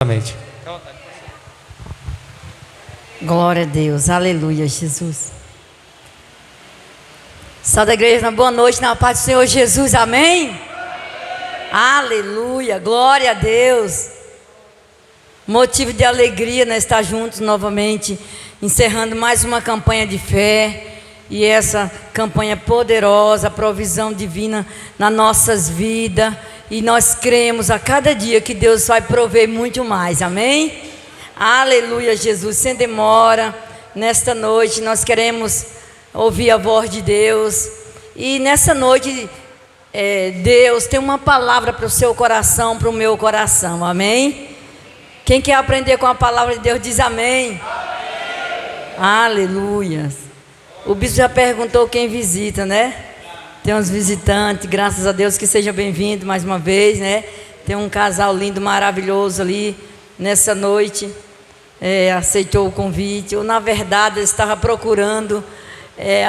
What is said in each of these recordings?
Exatamente. Glória a Deus, aleluia, Jesus. Sal da igreja, boa noite, na paz do Senhor Jesus, amém? Aleluia, glória a Deus. Motivo de alegria, né, estar juntos novamente, encerrando mais uma campanha de fé. E essa campanha poderosa, a provisão divina nas nossas vidas. E nós cremos a cada dia que Deus vai prover muito mais, amém? Aleluia, Jesus, sem demora. Nesta noite nós queremos ouvir a voz de Deus. E nessa noite, Deus tem uma palavra para o seu coração, para o meu coração, amém? Quem quer aprender com a palavra de Deus diz amém. Aleluia. O bispo já perguntou quem visita, né? Tem uns visitantes, graças a Deus, que seja bem-vindo mais uma vez, né? Tem um casal lindo, maravilhoso ali nessa noite, aceitou o convite. Ou na verdade, estava procurando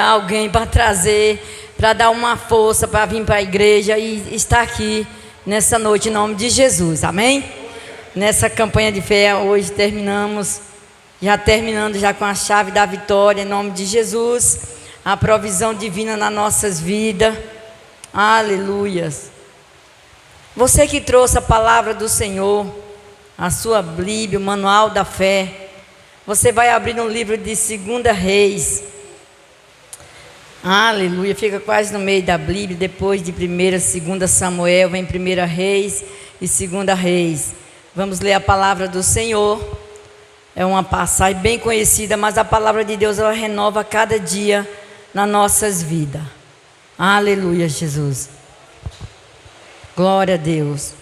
alguém para trazer, para dar uma força, para vir para a igreja e estar aqui nessa noite, em nome de Jesus, amém? Nessa campanha de fé, hoje terminamos, terminando com a chave da vitória, em nome de Jesus. A provisão divina nas nossas vidas. Aleluias. Você que trouxe a palavra do Senhor, a sua Bíblia, o manual da fé, você vai abrir no livro de 2 Reis. Aleluia, fica quase no meio da Bíblia, depois de 1ª, 2ª Samuel, vem 1 Reis e 2 Reis. Vamos ler a palavra do Senhor. É uma passagem bem conhecida, mas a palavra de Deus, ela renova cada dia nas nossas vidas. Aleluia, Jesus. Glória a Deus.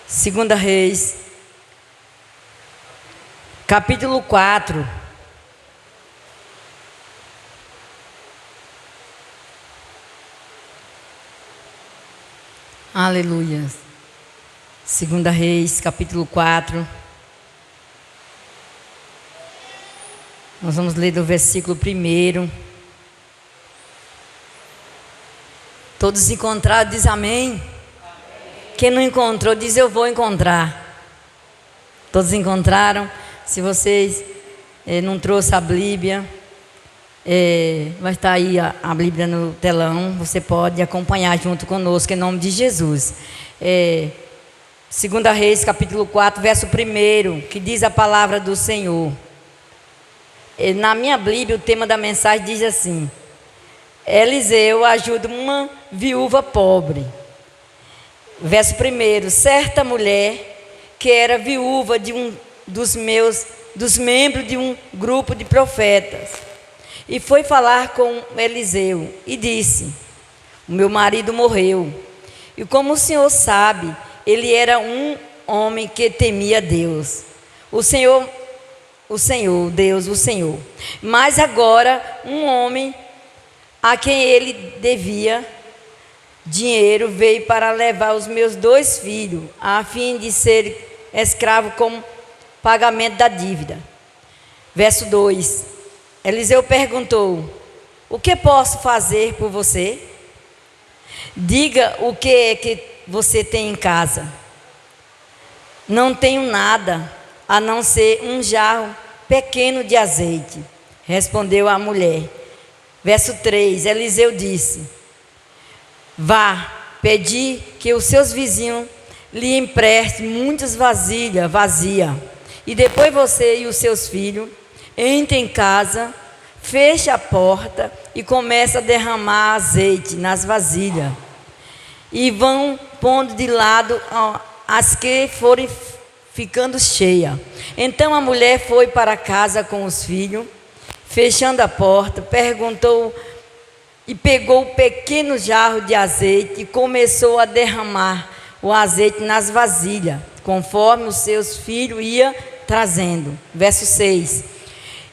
2 Reis, capítulo 4. Aleluia. 2 Reis, capítulo 4. Nós vamos ler do versículo 1. Todos encontraram, diz amém. Quem não encontrou, diz eu vou encontrar. Todos encontraram. Se vocês não trouxeram a Bíblia, vai estar aí a Bíblia no telão. Você pode acompanhar junto conosco, em nome de Jesus. 2 Reis, capítulo 4, verso 1, que diz a palavra do Senhor. Na minha Bíblia, o tema da mensagem diz assim: Eliseu ajuda uma viúva pobre. Verso 1: certa mulher que era viúva de dos membros de um grupo de profetas, e foi falar com Eliseu e disse: o meu marido morreu, e como o Senhor sabe, ele era um homem que temia Deus, o Senhor. Mas agora um homem a quem ele devia dinheiro veio para levar os meus 2 filhos, a fim de ser escravo como pagamento da dívida. Verso 2: Eliseu perguntou: o que posso fazer por você? Diga o que é que você tem em casa. Não tenho nada, a não ser um jarro pequeno de azeite, respondeu a mulher. Verso 3: Eliseu disse: vá, pedi que os seus vizinhos lhe emprestem muitas vasilhas vazias, e depois você e os seus filhos entrem em casa, feche a porta e comece a derramar azeite nas vasilhas, e vão pondo de lado as que forem ficando cheia. Então a mulher foi para casa com os filhos, fechando a porta, perguntou e pegou o pequeno jarro de azeite e começou a derramar o azeite nas vasilhas, conforme os seus filhos iam trazendo. Verso 6: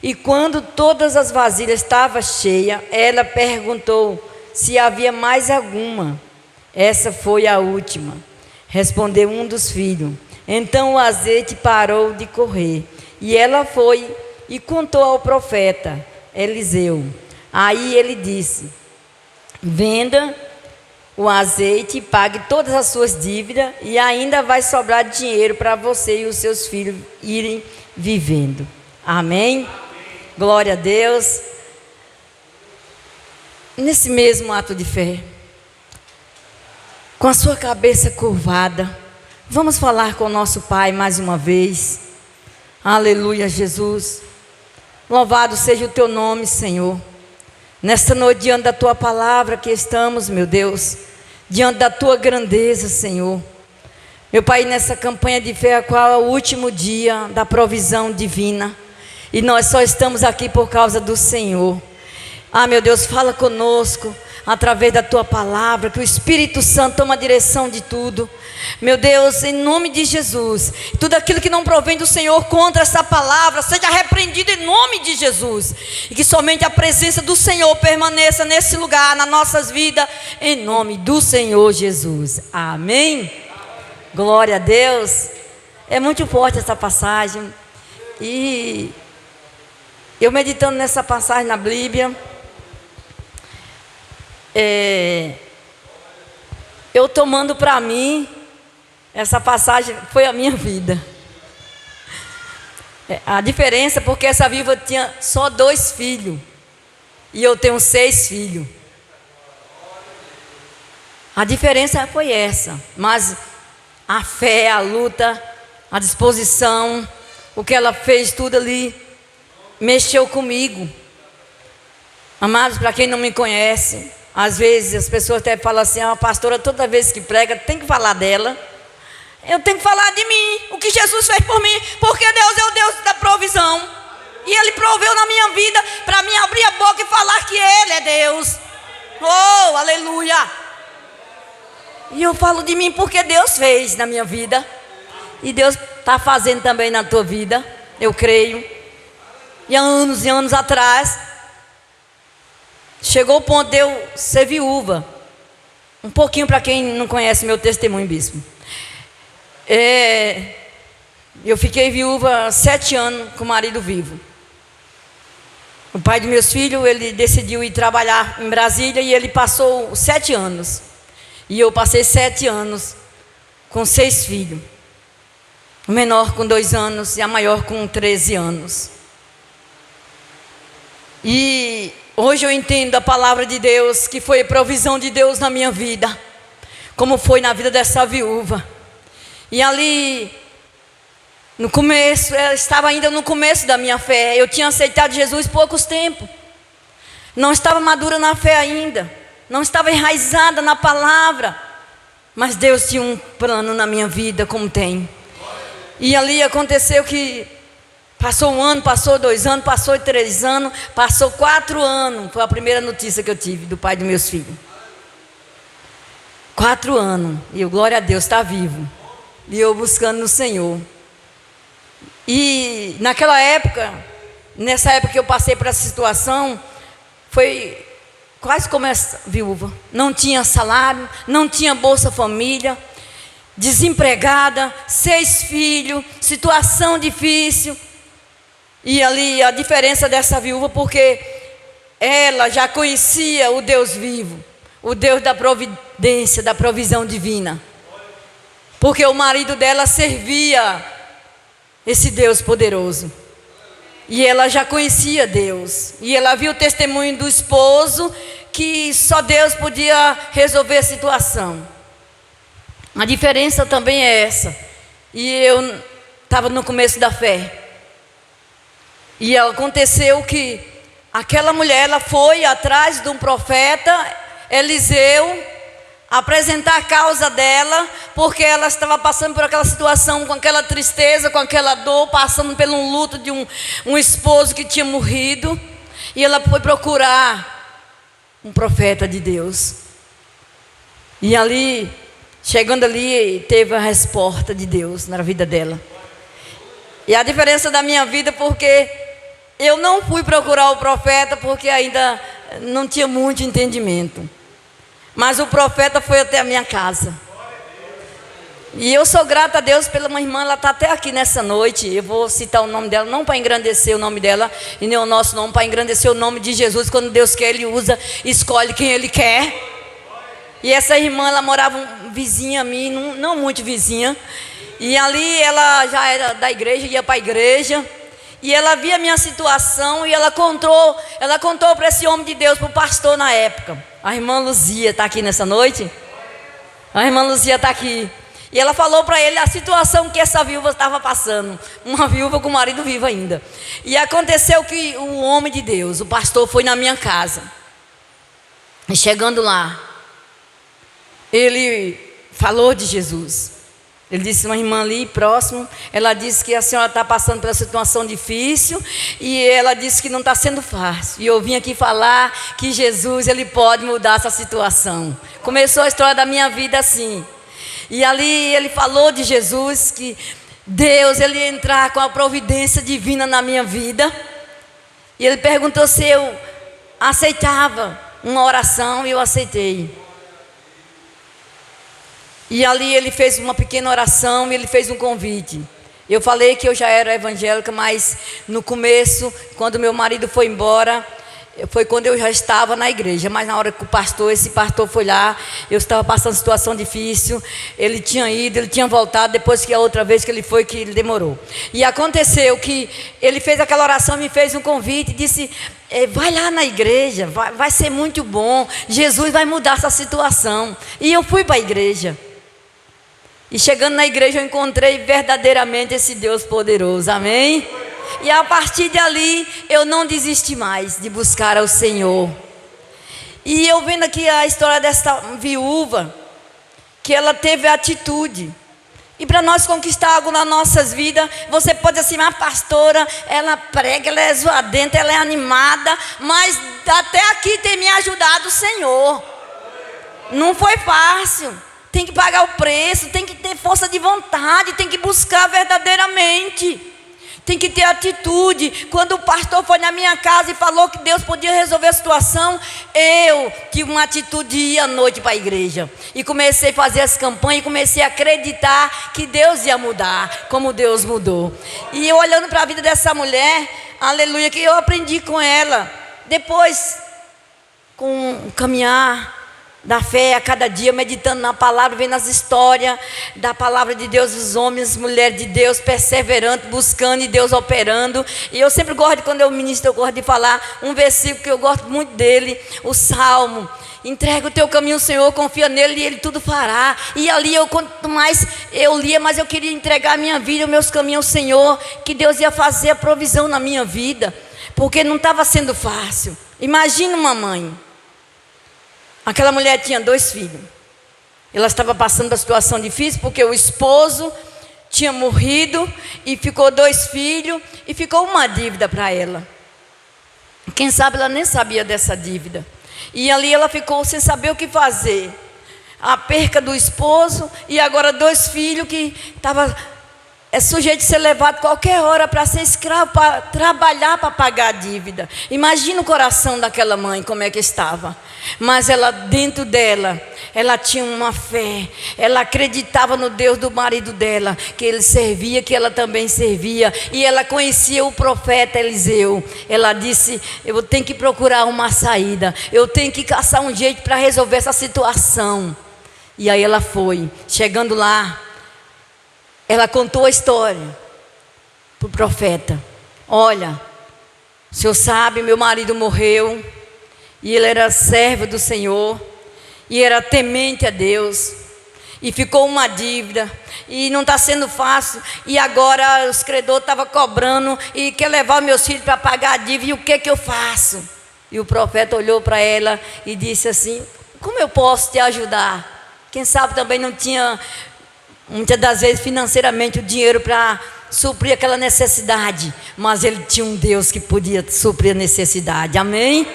e quando todas as vasilhas estavam cheias, ela perguntou se havia mais alguma. Essa foi a última, respondeu um dos filhos. Então o azeite parou de correr, e ela foi e contou ao profeta Eliseu. Aí ele disse: venda o azeite, pague todas as suas dívidas e ainda vai sobrar dinheiro para você e os seus filhos irem vivendo. Amém? Glória a Deus. Nesse mesmo ato de fé, com a sua cabeça curvada, vamos falar com o nosso Pai mais uma vez. Aleluia, Jesus. Louvado seja o teu nome, Senhor. Nesta noite, diante da tua palavra que estamos, meu Deus, diante da tua grandeza, Senhor. Meu Pai, nessa campanha de fé, a qual é o último dia da provisão divina, e nós só estamos aqui por causa do Senhor. Ah, meu Deus, fala conosco através da tua palavra, que o Espírito Santo toma a direção de tudo. Meu Deus, em nome de Jesus, tudo aquilo que não provém do Senhor contra essa palavra, seja repreendido em nome de Jesus, e que somente a presença do Senhor permaneça nesse lugar, nas nossas vidas, em nome do Senhor Jesus. Amém? Glória a Deus. É muito forte essa passagem, e eu meditando nessa passagem na Bíblia, eu tomando para mim, essa passagem foi a minha vida. A diferença é porque essa viúva tinha só 2 filhos, e eu tenho 6 filhos. A diferença foi essa, mas a fé, a luta, a disposição, o que ela fez tudo ali, mexeu comigo. Amados, para quem não me conhece, às vezes as pessoas até falam assim: a pastora toda vez que prega tem que falar dela. Eu tenho que falar de mim, o que Jesus fez por mim, porque Deus é o Deus da provisão, e Ele proveu na minha vida, para mim abrir a boca e falar que Ele é Deus. Oh, aleluia. E eu falo de mim porque Deus fez na minha vida, e Deus está fazendo também na tua vida, eu creio. E há anos e anos atrás, chegou o ponto de eu ser viúva. Um pouquinho para quem não conhece meu testemunho, bispo. Eu fiquei viúva 7 anos com o marido vivo. O pai dos meus filhos, ele decidiu ir trabalhar em Brasília, e ele passou 7 anos. E eu passei 7 anos com 6 filhos. O menor com 2 anos e a maior com 13 anos. E hoje eu entendo a palavra de Deus, que foi a provisão de Deus na minha vida, como foi na vida dessa viúva. E ali, no começo, eu estava ainda no começo da minha fé. Eu tinha aceitado Jesus poucos tempos. Não estava madura na fé ainda. Não estava enraizada na palavra. Mas Deus tinha um plano na minha vida, como tem. E ali aconteceu que passou 1 ano, passou 2 anos, passou 3 anos, passou 4 anos. Foi a primeira notícia que eu tive do pai dos meus filhos. 4 anos. E eu, glória a Deus, está vivo. E eu buscando no Senhor. E naquela época, nessa época que eu passei por essa situação, foi quase como essa viúva. Não tinha salário, não tinha Bolsa Família, desempregada, 6 filhos, situação difícil. E ali a diferença dessa viúva, porque ela já conhecia o Deus vivo, o Deus da providência, da provisão divina. Porque o marido dela servia esse Deus poderoso. E ela já conhecia Deus. E ela viu o testemunho do esposo, que só Deus podia resolver a situação. A diferença também é essa. E eu estava no começo da fé. E aconteceu que aquela mulher, ela foi atrás de um profeta, Eliseu, apresentar a causa dela, porque ela estava passando por aquela situação, com aquela tristeza, com aquela dor, passando pelo luto de um esposo que tinha morrido. E ela foi procurar um profeta de Deus. E ali, chegando ali, teve a resposta de Deus na vida dela. E a diferença da minha vida, porque eu não fui procurar o profeta, porque ainda não tinha muito entendimento. Mas o profeta foi até a minha casa. E eu sou grata a Deus pela minha irmã, ela está até aqui nessa noite. Eu vou citar o nome dela, não para engrandecer o nome dela, e nem o nosso nome, para engrandecer o nome de Jesus. Quando Deus quer, Ele usa, escolhe quem Ele quer. E essa irmã, ela morava vizinha a mim, não muito vizinha. E ali ela já era da igreja, ia para a igreja. E ela via a minha situação e ela contou para esse homem de Deus, para o pastor na época. A irmã Luzia está aqui nessa noite? A irmã Luzia está aqui. E ela falou para ele a situação que essa viúva estava passando. Uma viúva com o marido vivo ainda. E aconteceu que o homem de Deus, o pastor, foi na minha casa. E chegando lá, ele falou de Jesus. Ele disse, uma irmã ali próximo, ela disse que a senhora está passando por uma situação difícil e ela disse que não está sendo fácil. E eu vim aqui falar que Jesus, Ele pode mudar essa situação. Começou a história da minha vida assim. E ali ele falou de Jesus, que Deus, Ele ia entrar com a providência divina na minha vida. E ele perguntou se eu aceitava uma oração e eu aceitei. E ali ele fez uma pequena oração e ele fez um convite. Eu falei que eu já era evangélica, mas no começo, quando meu marido foi embora, foi quando eu já estava na igreja. Mas na hora que esse pastor foi lá, eu estava passando situação difícil. Ele tinha ido, ele tinha voltado, depois que a outra vez que ele foi, que ele demorou. E aconteceu que ele fez aquela oração, me fez um convite, disse, vai lá na igreja, vai ser muito bom, Jesus vai mudar essa situação. E eu fui para a igreja. E chegando na igreja eu encontrei verdadeiramente esse Deus poderoso, amém? E a partir de ali eu não desisti mais de buscar ao Senhor. E eu vendo aqui a história dessa viúva, que ela teve atitude. E para nós conquistar algo nas nossas vidas, você pode assim, mas pastora, ela prega, ela é zoadenta, ela é animada, mas até aqui tem me ajudado o Senhor. Não foi fácil. Tem que pagar o preço, tem que ter força de vontade, tem que buscar verdadeiramente, tem que ter atitude. Quando o pastor foi na minha casa e falou que Deus podia resolver a situação, eu tive uma atitude de ir à noite para a igreja. E comecei a fazer as campanhas e comecei a acreditar que Deus ia mudar, como Deus mudou. E eu olhando para a vida dessa mulher, aleluia, que eu aprendi com ela. Depois, com o caminhar da fé, a cada dia meditando na palavra, vendo as histórias da palavra de Deus, os homens, mulheres de Deus perseverantes, buscando e Deus operando. E eu sempre gosto, quando eu ministro, eu gosto de falar um versículo que eu gosto muito dele, o Salmo: entrega o teu caminho ao Senhor, confia nele e Ele tudo fará. E ali quanto mais eu lia, mais eu queria entregar a minha vida, os meus caminhos ao Senhor, que Deus ia fazer a provisão na minha vida, porque não estava sendo fácil. Imagina uma mãe. Aquela mulher tinha 2 filhos. Ela estava passando por uma situação difícil, porque o esposo tinha morrido e ficou 2 filhos e ficou uma dívida para ela. Quem sabe ela nem sabia dessa dívida. E ali ela ficou sem saber o que fazer. A perca do esposo e agora 2 filhos que estavam sujeito de ser levado qualquer hora para ser escravo, para trabalhar para pagar a dívida. Imagina o coração daquela mãe, como é que estava. Mas ela, dentro dela, ela tinha uma fé. Ela acreditava no Deus do marido dela, que ele servia, que ela também servia. E ela conhecia o profeta Eliseu. Ela disse, eu tenho que procurar uma saída, eu tenho que caçar um jeito para resolver essa situação. E aí ela foi. Chegando lá, ela contou a história para o profeta. Olha, o senhor sabe, meu marido morreu, e ele era servo do Senhor, e era temente a Deus, e ficou uma dívida, e não está sendo fácil, e agora os credores estavam cobrando, e quer levar meus filhos para pagar a dívida, e o que eu faço? E o profeta olhou para ela e disse assim, como eu posso te ajudar? Quem sabe também não tinha, muitas das vezes financeiramente, o dinheiro para suprir aquela necessidade, mas ele tinha um Deus que podia suprir a necessidade, amém?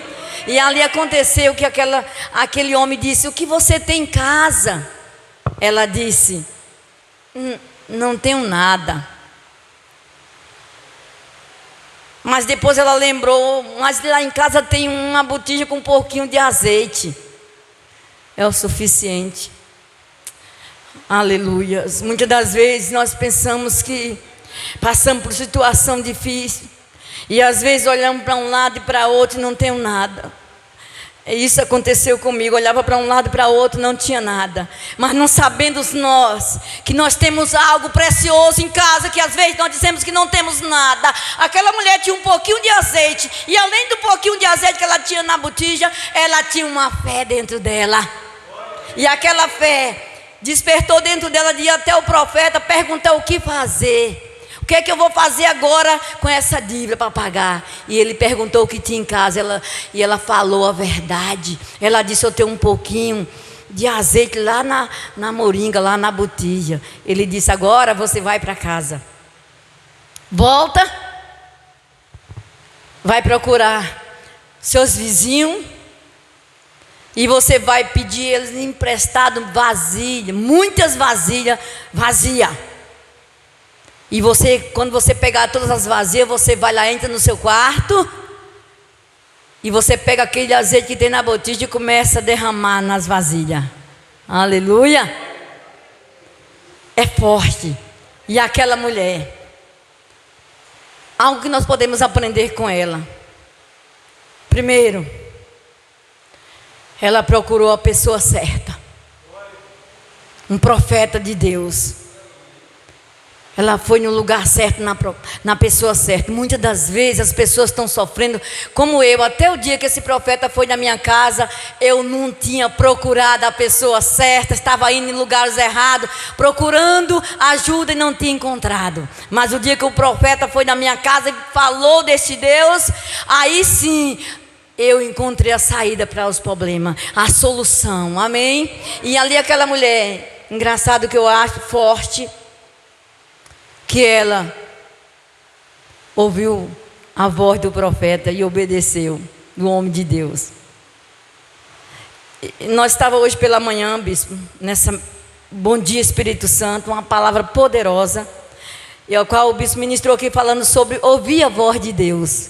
E ali aconteceu que aquele homem disse, o que você tem em casa? Ela disse, não tenho nada. Mas depois ela lembrou, mas lá em casa tem uma botija com um pouquinho de azeite, é o suficiente. Aleluia. Muitas das vezes nós pensamos que passamos por situação difícil, e às vezes olhamos para um lado e para outro e não temos nada. Isso aconteceu comigo, olhava para um lado e para o outro, não tinha nada. Mas não sabendo nós, que nós temos algo precioso em casa, que às vezes nós dizemos que não temos nada. Aquela mulher tinha um pouquinho de azeite, e além do pouquinho de azeite que ela tinha na botija, ela tinha uma fé dentro dela. E aquela fé despertou dentro dela de ir até o profeta perguntar o que fazer. O que é que eu vou fazer agora com essa dívida para pagar? E ele perguntou o que tinha em casa. E ela falou a verdade. Ela disse: eu tenho um pouquinho de azeite lá na moringa, lá na botija. Ele disse: agora você vai para casa. Volta. Vai procurar seus vizinhos. E você vai pedir eles emprestado vasilha. Muitas vasilhas vazias. E você, quando você pegar todas as vasilhas, você vai lá, entra no seu quarto, e você pega aquele azeite que tem na botija e começa a derramar nas vasilhas. Aleluia! É forte. E aquela mulher, algo que nós podemos aprender com ela. Primeiro, ela procurou a pessoa certa. Um profeta de Deus. Ela foi no lugar certo, na pessoa certa. Muitas das vezes as pessoas estão sofrendo, como eu. Até o dia que esse profeta foi na minha casa, eu não tinha procurado a pessoa certa. Estava indo em lugares errados, procurando ajuda e não tinha encontrado. Mas o dia que o profeta foi na minha casa e falou deste Deus, aí sim eu encontrei a saída para os problemas, a solução, amém? E ali aquela mulher, engraçado que eu acho forte, que ela ouviu a voz do profeta e obedeceu, do homem de Deus. Nós estávamos hoje pela manhã, bispo, nessa Bom Dia Espírito Santo, uma palavra poderosa, e a qual o bispo ministrou aqui falando sobre ouvir a voz de Deus.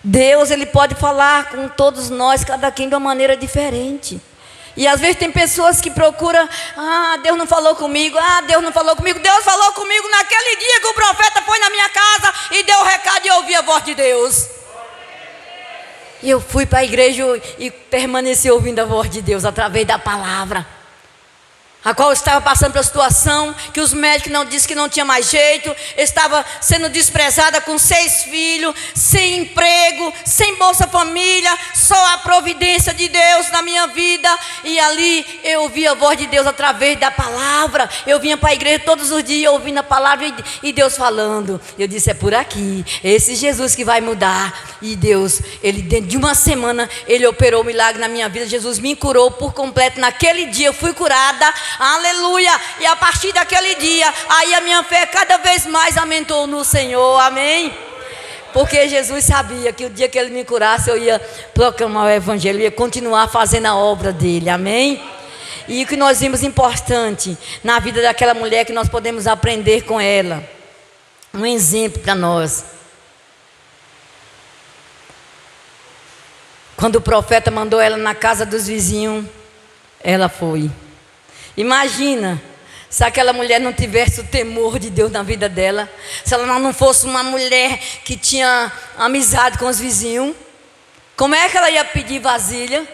Deus, Ele pode falar com todos nós, cada quem de uma maneira diferente. E às vezes tem pessoas que procuram: Deus não falou comigo, Deus não falou comigo. Deus falou comigo naquele dia que o profeta foi na minha casa e deu o recado e eu ouvi a voz de Deus. E eu fui para a igreja e permaneci ouvindo a voz de Deus através da palavra. A qual eu estava passando pela situação que os médicos não disseram que não tinha mais jeito. Eu estava sendo desprezada com 6 filhos, sem emprego, sem Bolsa Família, só a providência de Deus na minha vida. E ali eu ouvi a voz de Deus através da palavra. Eu vinha para a igreja todos os dias ouvindo a palavra e Deus falando. Eu disse: é por aqui, esse Jesus que vai mudar. E Deus, Ele dentro de uma semana, Ele operou um milagre na minha vida. Jesus me curou por completo. Naquele dia eu fui curada. Aleluia! E a partir daquele dia, aí a minha fé cada vez mais aumentou no Senhor, amém? Porque Jesus sabia que o dia que Ele me curasse, eu ia proclamar o Evangelho, eu ia continuar fazendo a obra dEle, amém? E o que nós vimos importante na vida daquela mulher, que nós podemos aprender com ela, um exemplo para nós. Quando o profeta mandou ela na casa dos vizinhos, ela foi. Imagina se aquela mulher não tivesse o temor de Deus na vida dela, se ela não fosse uma mulher que tinha amizade com os vizinhos, como é que ela ia pedir vasilha?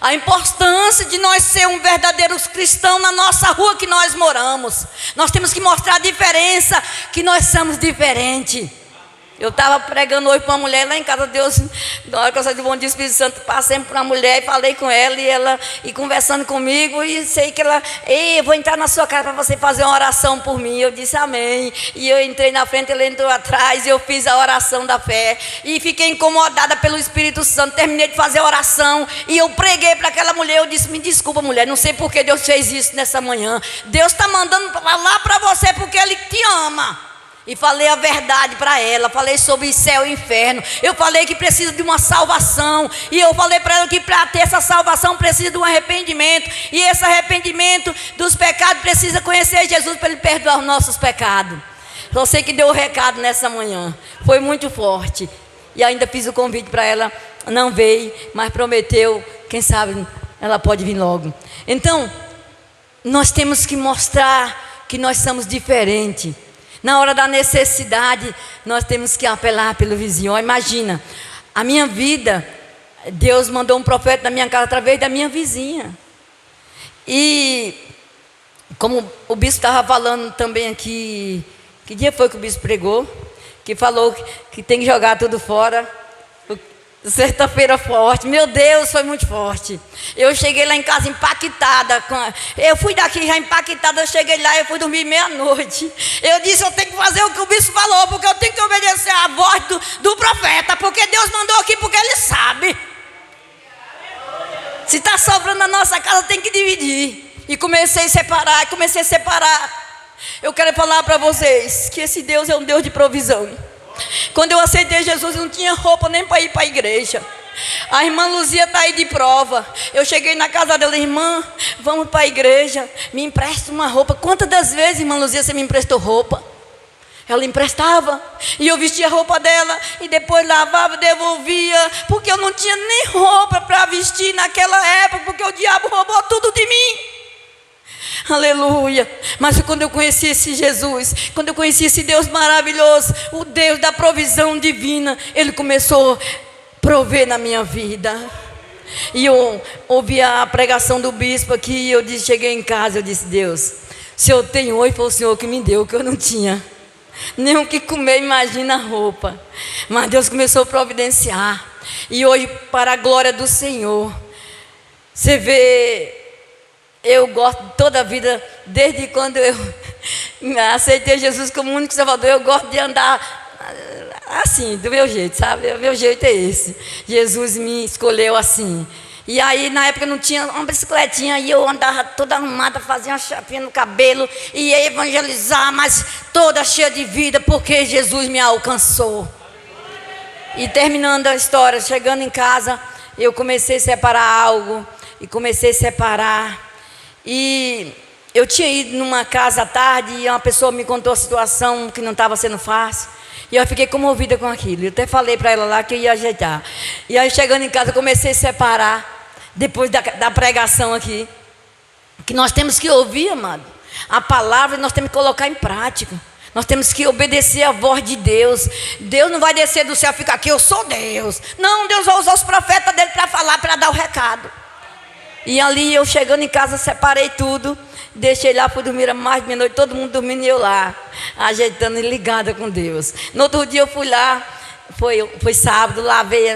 A importância de nós ser um verdadeiro cristão na nossa rua que nós moramos. Nós temos que mostrar a diferença, que nós somos diferentes. Eu estava pregando hoje para uma mulher lá em casa. Deus, na hora que eu saí do Bom Dia Espírito Santo, passei para uma mulher e falei com ela, e conversando comigo, e sei que ela: ei, eu vou entrar na sua casa para você fazer uma oração por mim. Eu disse amém. E eu entrei na frente, ela entrou atrás, e eu fiz a oração da fé, e fiquei incomodada pelo Espírito Santo. Terminei de fazer a oração, e eu preguei para aquela mulher. Eu disse: me desculpa, mulher, não sei por que Deus fez isso nessa manhã. Deus está mandando falar para você porque Ele te ama. E falei a verdade para ela, falei sobre céu e inferno. Eu falei que precisa de uma salvação. E eu falei para ela que para ter essa salvação precisa de um arrependimento. E esse arrependimento dos pecados precisa conhecer Jesus para Ele perdoar os nossos pecados. Você que deu o recado nessa manhã, foi muito forte. E ainda fiz o convite para ela, não veio, mas prometeu, quem sabe ela pode vir logo. Então, nós temos que mostrar que nós somos diferentes. Na hora da necessidade, nós temos que apelar pelo vizinho. Imagina, a minha vida, Deus mandou um profeta na minha casa através da minha vizinha. E como o bispo estava falando também aqui, que dia foi que o bispo pregou? Que falou que tem que jogar tudo fora. Sexta-feira forte, meu Deus, foi muito forte. Eu cheguei lá em casa impactada. Eu fui daqui já impactada, eu cheguei lá, eu fui dormir meia-noite. Eu disse, eu tenho que fazer o que o bispo falou, porque eu tenho que obedecer a voz do profeta, porque Deus mandou aqui, porque Ele sabe. Se está sobrando na nossa casa, tem que dividir. E comecei a separar. Eu quero falar para vocês que esse Deus é um Deus de provisão. Quando eu aceitei Jesus, eu não tinha roupa nem para ir para a igreja. A irmã Luzia está aí de prova. Eu cheguei na casa dela, irmã, vamos para a igreja, me empresta uma roupa. Quantas das vezes, irmã Luzia, você me emprestou roupa? Ela emprestava, e eu vestia a roupa dela, e depois lavava, devolvia, porque eu não tinha nem roupa para vestir naquela época, porque o diabo roubou tudo de mim. Aleluia. Mas quando eu conheci esse Jesus, quando eu conheci esse Deus maravilhoso, o Deus da provisão divina, Ele começou a prover na minha vida. E eu ouvi a pregação do bispo aqui, e eu cheguei em casa, eu disse, Deus, se eu tenho hoje, foi o Senhor que me deu, que eu não tinha nem o que comer, imagina a roupa. Mas Deus começou a providenciar. E hoje, para a glória do Senhor, você vê, eu gosto toda a vida, desde quando eu aceitei Jesus como único Salvador, eu gosto de andar assim, do meu jeito, sabe? O meu jeito é esse. Jesus me escolheu assim. E aí na época não tinha uma bicicletinha, e eu andava toda arrumada, fazia uma chapinha no cabelo, e ia evangelizar, mas toda cheia de vida, porque Jesus me alcançou. E terminando a história, chegando em casa, eu comecei a separar algo, e comecei a separar. E eu tinha ido numa casa à tarde, e uma pessoa me contou a situação que não estava sendo fácil. E eu fiquei comovida com aquilo. Eu até falei para ela lá que eu ia ajeitar. E aí chegando em casa, eu comecei a separar, depois da pregação aqui, que nós temos que ouvir, amado, a palavra, nós temos que colocar em prática. Nós temos que obedecer a voz de Deus. Deus não vai descer do céu e ficar aqui, eu sou Deus. Não, Deus vai usar os profetas dele para falar, para dar o recado. E ali eu chegando em casa, separei tudo, deixei lá, fui dormir, era mais de meia-noite, todo mundo dormindo e eu lá, ajeitando e ligada com Deus. No outro dia eu fui lá, foi sábado, lavei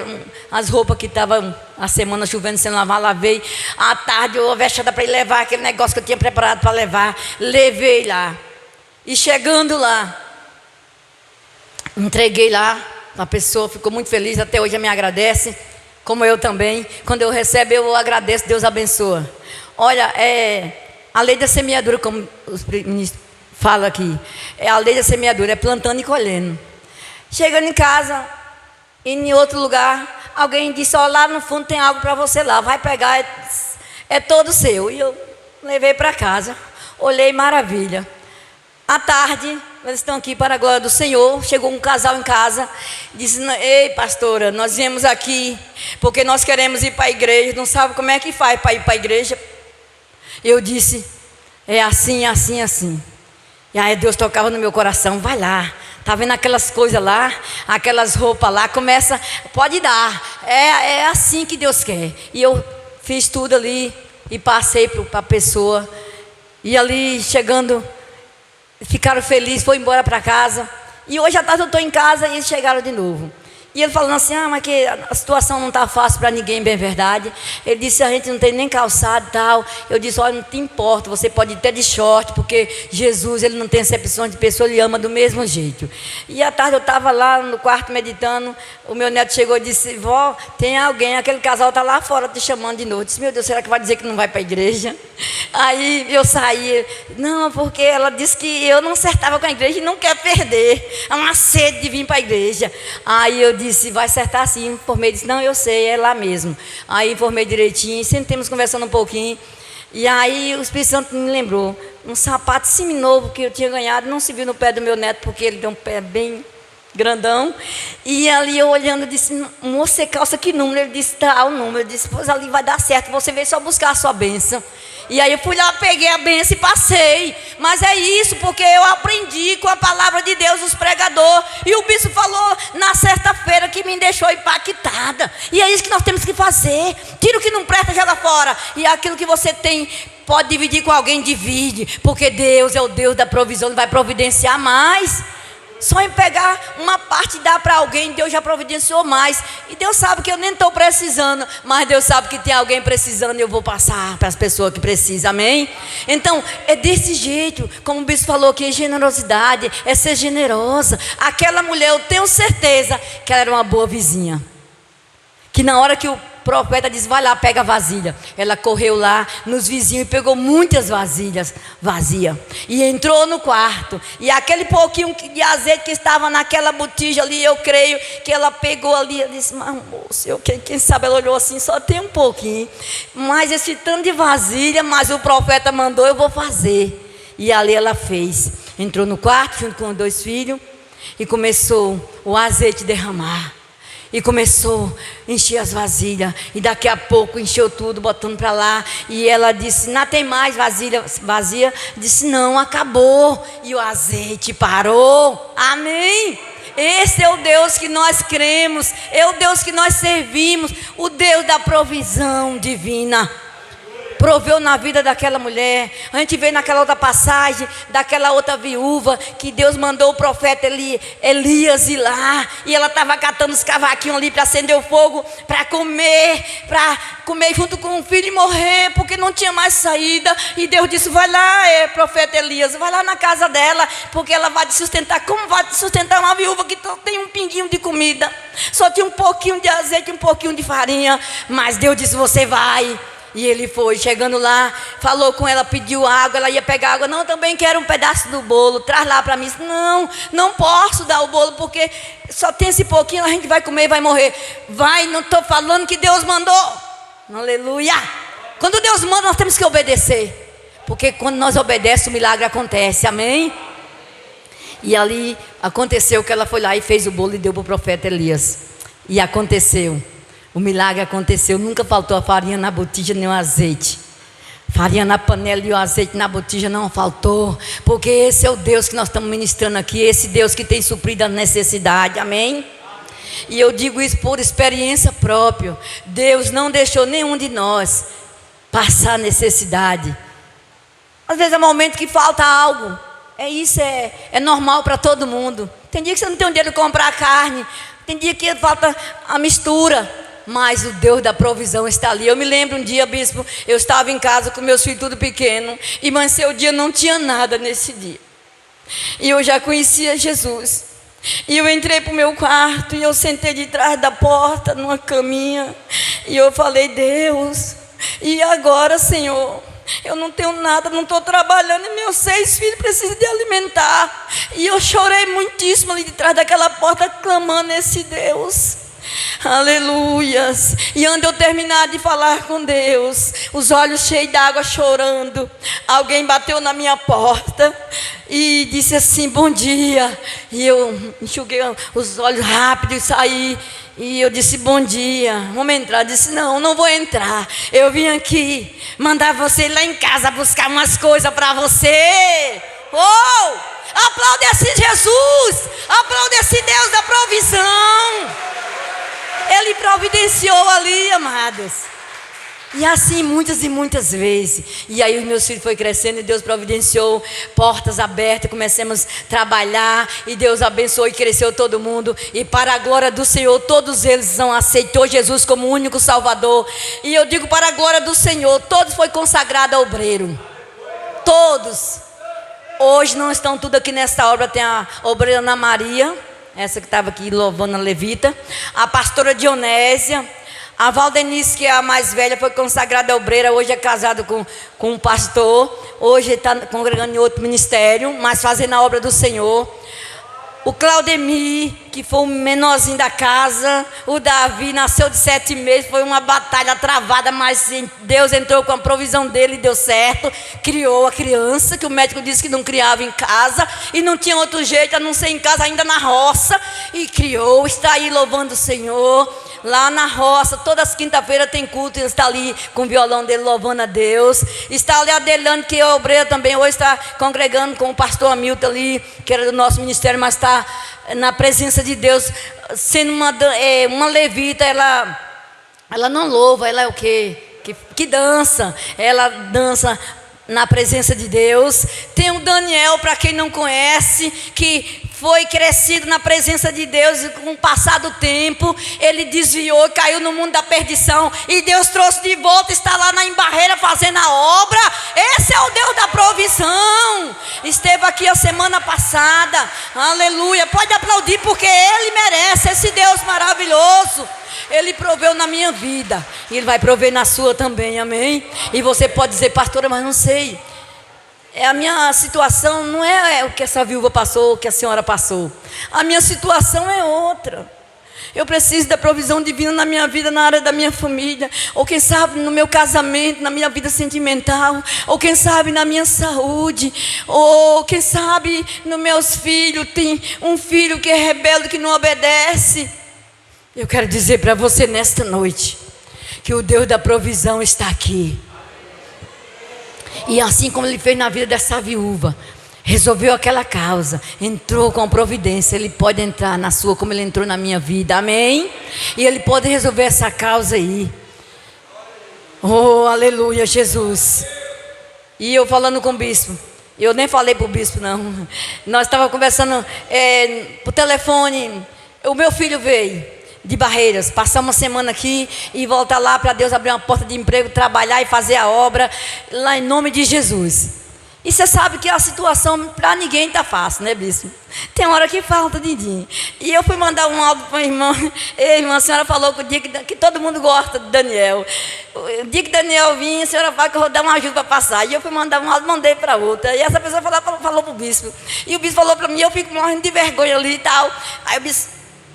as roupas que estavam a semana chovendo sem lavar, lavei. À tarde eu vexada para ir levar aquele negócio que eu tinha preparado para levar, levei lá. E chegando lá, entreguei lá, a pessoa ficou muito feliz, até hoje me agradece, como eu também. Quando eu recebo, eu agradeço, Deus abençoa. Olha, a lei da semeadura, como os ministros falam aqui, é a lei da semeadura, é plantando e colhendo. Chegando em casa, e em outro lugar, alguém disse, ó, lá no fundo tem algo para você lá, vai pegar, é todo seu. E eu levei para casa, olhei, maravilha. À tarde, eles estão aqui para a glória do Senhor, chegou um casal em casa, disse, ei pastora, nós viemos aqui, porque nós queremos ir para a igreja, não sabe como é que faz para ir para a igreja. Eu disse, é assim, assim, assim. E aí Deus tocava no meu coração, vai lá, tá vendo aquelas coisas lá, aquelas roupas lá, começa, pode dar, é assim que Deus quer. E eu fiz tudo ali, e passei para a pessoa, e ali chegando, ficaram felizes, foi embora para casa. E hoje à tarde eu estou em casa e eles chegaram de novo. E ele falando assim, mas que a situação não está fácil para ninguém, bem verdade. Ele disse, a gente não tem nem calçado e tal. Eu disse, olha, não te importa, você pode ir até de short, porque Jesus, ele não tem acepção de pessoa, ele ama do mesmo jeito. E à tarde eu estava lá no quarto meditando, o meu neto chegou e disse, vó, tem alguém, aquele casal está lá fora te chamando de novo. Eu disse, meu Deus, será que vai dizer que não vai para a igreja? Aí eu saí, não, porque ela disse que eu não acertava com a igreja e não quer perder, é uma sede de vir para a igreja. Aí eu disse, vai acertar sim. Informei, disse, não, eu sei, é lá mesmo. Aí informei direitinho, sentemos conversando um pouquinho. E aí o Espírito Santo me lembrou, um sapato seminovo que eu tinha ganhado, não se viu no pé do meu neto, porque ele tem um pé bem grandão. E ali eu olhando, disse, moço, você calça que número? Ele disse, tá o número. Eu disse, pois ali vai dar certo, você veio só buscar a sua bênção. E aí eu fui lá, peguei a bênção e passei. Mas é isso, porque eu aprendi com a palavra de Deus, os pregadores. E o bispo falou na sexta-feira que me deixou impactada. E é isso que nós temos que fazer. Tira o que não presta, joga fora. E aquilo que você tem, pode dividir com alguém, divide. Porque Deus é o Deus da provisão, Ele vai providenciar mais. Só em pegar uma parte e dar para alguém, Deus já providenciou mais. E Deus sabe que eu nem estou precisando, mas Deus sabe que tem alguém precisando e eu vou passar para as pessoas que precisam, amém? Então, é desse jeito, como o bispo falou aqui, generosidade, é ser generosa. Aquela mulher, eu tenho certeza que ela era uma boa vizinha. Que na hora que o profeta disse, vai lá, pega a vasilha. Ela correu lá nos vizinhos e pegou muitas vasilhas vazias. E entrou no quarto. E aquele pouquinho de azeite que estava naquela botija ali, eu creio que ela pegou ali. Ela disse, mas moço, quem sabe ela olhou assim, só tem um pouquinho. Mas esse tanto de vasilha, mas o profeta mandou, eu vou fazer. E ali ela fez. Entrou no quarto junto com os 2 filhos. E começou o azeite derramar. E começou a encher as vasilhas. E daqui a pouco encheu tudo, botando para lá. E ela disse, não tem mais vasilha vazia? Disse, não, acabou. E o azeite parou. Amém? Esse é o Deus que nós cremos. É o Deus que nós servimos. O Deus da provisão divina. Proveu na vida daquela mulher. A gente vê naquela outra passagem daquela outra viúva que Deus mandou o profeta Elias ir lá, e ela estava catando os cavaquinhos ali para acender o fogo, para comer junto com o filho e morrer, porque não tinha mais saída. E Deus disse, vai lá, profeta Elias, vai lá na casa dela, porque ela vai te sustentar. Como vai te sustentar uma viúva que tem um pinguinho de comida, só tinha um pouquinho de azeite, um pouquinho de farinha? Mas Deus disse, você vai. E ele foi, chegando lá, falou com ela, pediu água, ela ia pegar água. Não, também quero um pedaço do bolo, traz lá para mim. Não posso dar o bolo, porque só tem esse pouquinho, a gente vai comer e vai morrer. Vai, não estou falando que Deus mandou. Aleluia. Quando Deus manda, nós temos que obedecer. Porque quando nós obedecemos, o milagre acontece, amém? E ali aconteceu que ela foi lá e fez o bolo e deu para o profeta Elias. E aconteceu. O milagre aconteceu, nunca faltou a farinha na botija nem o azeite. Farinha na panela e o azeite na botija não faltou. Porque esse é o Deus que nós estamos ministrando aqui. Esse Deus que tem suprido a necessidade, amém? E eu digo isso por experiência própria. Deus não deixou nenhum de nós passar necessidade. Às vezes é um momento que falta algo. É normal para todo mundo. Tem dia que você não tem dinheiro de comprar carne. Tem dia que falta a mistura. Mas o Deus da provisão está ali. Eu me lembro um dia, bispo, eu estava em casa com meus filhos tudo pequeno, e amanheceu o dia, não tinha nada nesse dia. E eu já conhecia Jesus. E eu entrei para o meu quarto, e eu sentei de trás da porta, numa caminha, e eu falei, Deus, e agora, Senhor? Eu não tenho nada, não estou trabalhando, e meus 6 filhos precisam de alimentar. E eu chorei muitíssimo ali de trás daquela porta, clamando esse Deus. Aleluias. E antes de eu terminar de falar com Deus, os olhos cheios d'água, chorando, alguém bateu na minha porta e disse assim, bom dia. E eu enxuguei os olhos rápido e saí. E eu disse, bom dia, vamos entrar. Eu disse, não vou entrar. Eu vim aqui mandar você ir lá em casa buscar umas coisas para você. Aplaude esse Jesus, aplaude esse Deus da provisão. Ele providenciou ali, amados. E assim muitas e muitas vezes. E aí os meus filhos foram crescendo e Deus providenciou portas abertas. Começamos a trabalhar e Deus abençoou e cresceu todo mundo. E para a glória do Senhor, todos eles aceitou Jesus como único Salvador. E eu digo, para a glória do Senhor, todos foi consagrado a obreiro. Todos. Hoje não estão tudo aqui nesta obra. Tem a obreira Ana Maria, essa que estava aqui louvando a levita, a pastora Dionésia, a Valdenice, que é a mais velha, foi consagrada obreira, hoje é casada com um pastor, hoje está congregando em outro ministério, mas fazendo a obra do Senhor. O Claudemir, que foi o menorzinho da casa. O Davi nasceu de 7 meses, foi uma batalha travada, mas Deus entrou com a provisão dele e deu certo. Criou a criança, que o médico disse que não criava em casa, e não tinha outro jeito a não ser em casa, ainda na roça. E criou, está aí louvando o Senhor. Lá na roça, todas as quinta-feiras tem culto, ele está ali com o violão dele louvando a Deus. Está ali a Delane, que é obreira também, hoje está congregando com o pastor Hamilton ali, que era do nosso ministério, mas está na presença de Deus, sendo uma levita. Ela Ela não louva, ela é o quê? Que dança. Ela dança na presença de Deus. Tem o Daniel, para quem não conhece, que foi crescido na presença de Deus, e com o passar do tempo, ele desviou, caiu no mundo da perdição, e Deus trouxe de volta, está lá na embarreira fazendo a obra. Esse é o Deus da provisão. Esteve aqui a semana passada, aleluia. Pode aplaudir, porque Ele merece, esse Deus maravilhoso. Ele proveu na minha vida, e Ele vai prover na sua também, amém? E você pode dizer, pastora, mas não sei, a minha situação não é o que essa viúva passou, o que a senhora passou. A minha situação é outra. Eu preciso da provisão divina na minha vida, na área da minha família, ou quem sabe no meu casamento, na minha vida sentimental, ou quem sabe na minha saúde, ou quem sabe nos meus filhos. Tem um filho que é rebelde, que não obedece. Eu quero dizer para você nesta noite, que o Deus da provisão está aqui. E assim como Ele fez na vida dessa viúva, resolveu aquela causa, entrou com providência, Ele pode entrar na sua, como Ele entrou na minha vida, amém? E Ele pode resolver essa causa aí. Oh, aleluia, Jesus. E eu falando com o bispo, eu nem falei para o bispo não, nós estávamos conversando por telefone. O meu filho veio de Barreiras, passar uma semana aqui e voltar lá para Deus abrir uma porta de emprego, trabalhar e fazer a obra lá em nome de Jesus. E você sabe que a situação para ninguém está fácil, né, bispo? Tem hora que falta, Didinho. E eu fui mandar um áudio para a irmã. Ei, irmã, a senhora falou que o dia que todo mundo gosta de Daniel. O dia que Daniel vinha, a senhora fala que eu vou dar uma ajuda para passar. E eu fui mandar um áudio, mandei para outra. E essa pessoa falou para o bispo. E o bispo falou para mim, eu fico morrendo de vergonha ali e tal.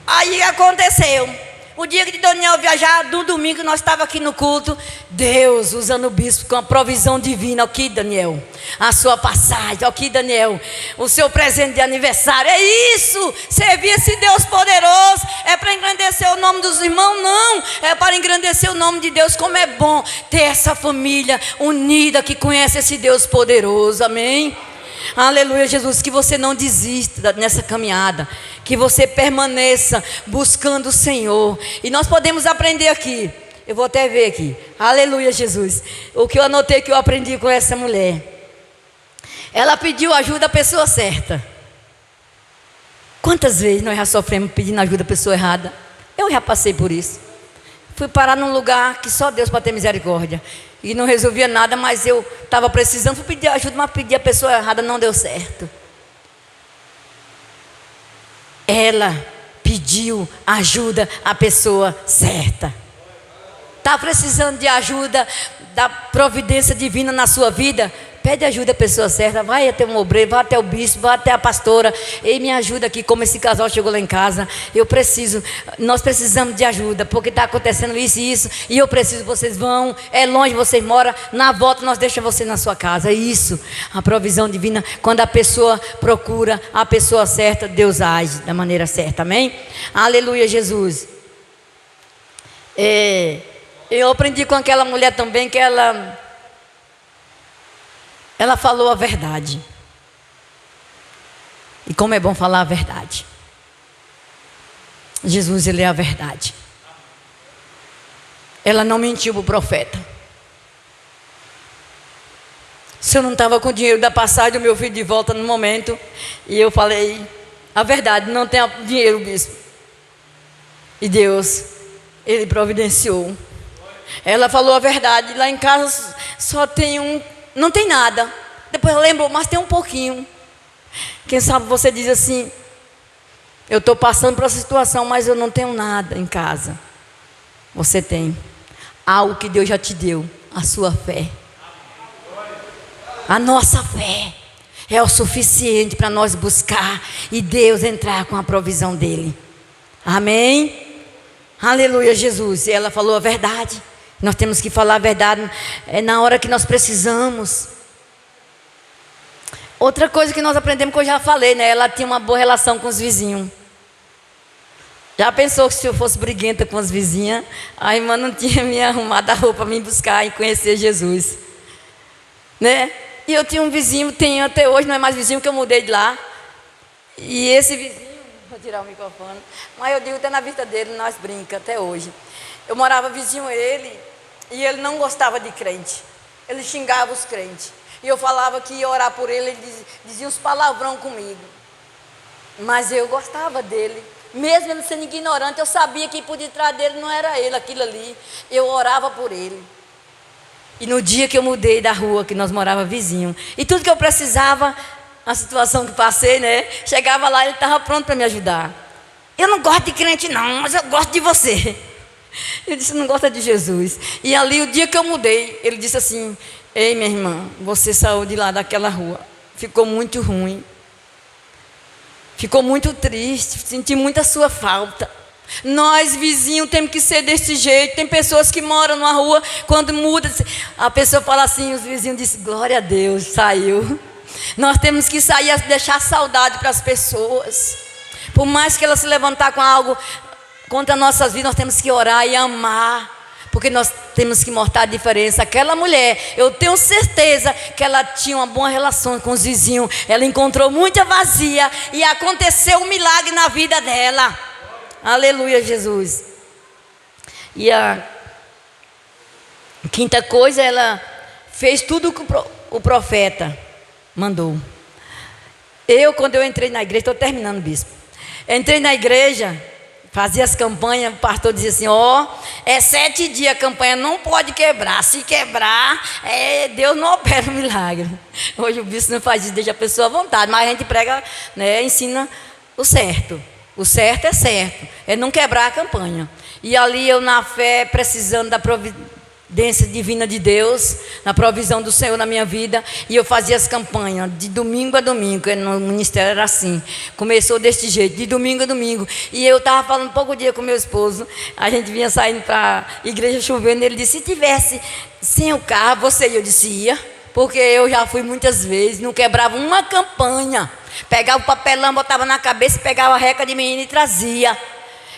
Aí aconteceu, o dia que Daniel viajar, no domingo nós estávamos aqui no culto, Deus usando o bispo com a provisão divina. Aqui, Daniel, a sua passagem, aqui, Daniel, o seu presente de aniversário. É isso, servir esse Deus poderoso. É para engrandecer o nome dos irmãos? Não, é para engrandecer o nome de Deus. Como é bom ter essa família unida que conhece esse Deus poderoso, amém? Aleluia, Jesus, que você não desista nessa caminhada, que você permaneça buscando o Senhor. E nós podemos aprender aqui, eu vou até ver aqui, aleluia, Jesus, o que eu anotei, que eu aprendi com essa mulher. Ela pediu ajuda à pessoa certa. Quantas vezes nós já sofremos pedindo ajuda à pessoa errada? Eu já passei por isso. Fui parar num lugar que só Deus para ter misericórdia, e não resolvia nada, mas eu estava precisando, fui pedir ajuda, mas pedi a pessoa errada, não deu certo. Ela pediu ajuda à pessoa certa. Está precisando de ajuda da providência divina na sua vida? Pede ajuda à pessoa certa. Vai até um obreiro, vai até o bispo, vai até a pastora. Ei, me ajuda aqui, como esse casal chegou lá em casa. Nós precisamos de ajuda, porque está acontecendo isso e isso. E eu preciso, vocês vão, é longe, vocês moram. Na volta nós deixamos você na sua casa. É isso, a provisão divina. Quando a pessoa procura a pessoa certa, Deus age da maneira certa, amém? Aleluia, Jesus. Eu aprendi com aquela mulher também que ela falou a verdade. E como é bom falar a verdade. Jesus, Ele é a verdade. Ela não mentiu para o profeta. Se eu não estava com o dinheiro da passagem do meu filho de volta no momento, e eu falei a verdade, não tenho dinheiro, bispo. E Deus, Ele providenciou. Ela falou a verdade. Lá em casa só tem não tem nada. Depois lembrou, mas tem um pouquinho. Quem sabe você diz assim, eu estou passando por essa situação, mas eu não tenho nada em casa. Você tem algo que Deus já te deu, a sua fé. A nossa fé é o suficiente para nós buscar e Deus entrar com a provisão dEle. Amém? Aleluia, Jesus. E ela falou a verdade. Nós temos que falar a verdade na hora que nós precisamos. Outra coisa que nós aprendemos, que eu já falei, né? Ela tinha uma boa relação com os vizinhos. Já pensou que se eu fosse briguenta com as vizinhas, a irmã não tinha me arrumado a roupa para me buscar e conhecer Jesus, né? E eu tinha um vizinho, tenho até hoje, não é mais vizinho, que eu mudei de lá. E esse vizinho, vou tirar o microfone, mas eu digo até na vista dele, nós brincamos até hoje. eu morava vizinho a ele, e ele não gostava de crente. Ele xingava os crentes. E eu falava que ia orar por ele, ele dizia uns palavrão comigo. Mas eu gostava dele. Mesmo ele sendo ignorante, eu sabia que por detrás dele não era ele, aquilo ali. Eu orava por ele. E no dia que eu mudei da rua, que nós morávamos vizinho, e tudo que eu precisava, a situação que passei, né? Chegava lá, ele estava pronto para me ajudar. Eu não gosto de crente não, mas eu gosto de você. Eu disse, não gosta de Jesus. E ali, o dia que eu mudei, ele disse assim, ei, minha irmã, você saiu de lá daquela rua. Ficou muito ruim. Ficou muito triste, senti muita sua falta. Nós, vizinhos, temos que ser desse jeito. Tem pessoas que moram numa rua, quando muda, a pessoa fala assim, os vizinhos dizem, glória a Deus, saiu. Nós temos que sair, deixar saudade para as pessoas. Por mais que elas se levantar com algo contra nossas vidas, nós temos que orar e amar. Porque nós temos que mostrar a diferença. Aquela mulher, eu tenho certeza que ela tinha uma boa relação com os vizinhos. Ela encontrou muita vazia e aconteceu um milagre na vida dela. Aleluia, Jesus. E a quinta coisa, ela fez tudo o que o profeta mandou. Quando eu entrei na igreja, estou terminando, bispo. Entrei na igreja, fazia as campanhas, o pastor dizia assim, é 7 dias a campanha, não pode quebrar. Se quebrar, Deus não opera um milagre. Hoje o bispo não faz isso, deixa a pessoa à vontade, mas a gente prega, né, ensina o certo. O certo é certo, é não quebrar a campanha. E ali eu na fé, precisando da providência divina de Deus, na provisão do Senhor na minha vida, e eu fazia as campanhas de domingo a domingo, no ministério era assim, começou deste jeito, de domingo a domingo, e eu estava falando um pouco dia com meu esposo, a gente vinha saindo para a igreja chovendo, ele disse, se tivesse sem o carro, você ia? Eu disse, ia, porque eu já fui muitas vezes, não quebrava uma campanha, pegava o papelão, botava na cabeça, pegava a reca de menino e trazia,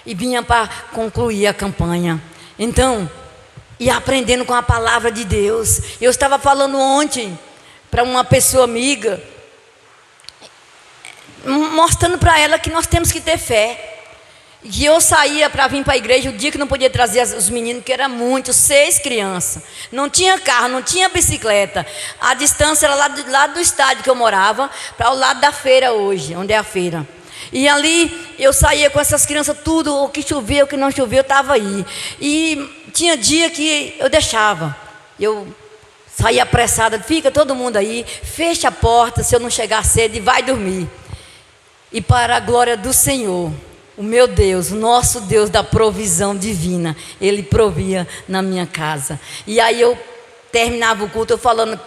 e vinha para concluir a campanha. Então, e aprendendo com a palavra de Deus. Eu estava falando ontem para uma pessoa amiga, mostrando para ela que nós temos que ter fé. E eu saía para vir para a igreja o dia que não podia trazer os meninos, que era muito, 6 crianças. Não tinha carro, não tinha bicicleta. A distância era lá do estádio que eu morava, para o lado da feira hoje, onde é a feira. E ali eu saía com essas crianças, tudo, o que chovia, o que não chovia, eu estava aí. E tinha dia que eu deixava. Eu saía apressada, fica todo mundo aí, fecha a porta, se eu não chegar cedo, e vai dormir. E para a glória do Senhor, o meu Deus, o nosso Deus da provisão divina, Ele provia na minha casa. E aí eu terminava o culto, eu falando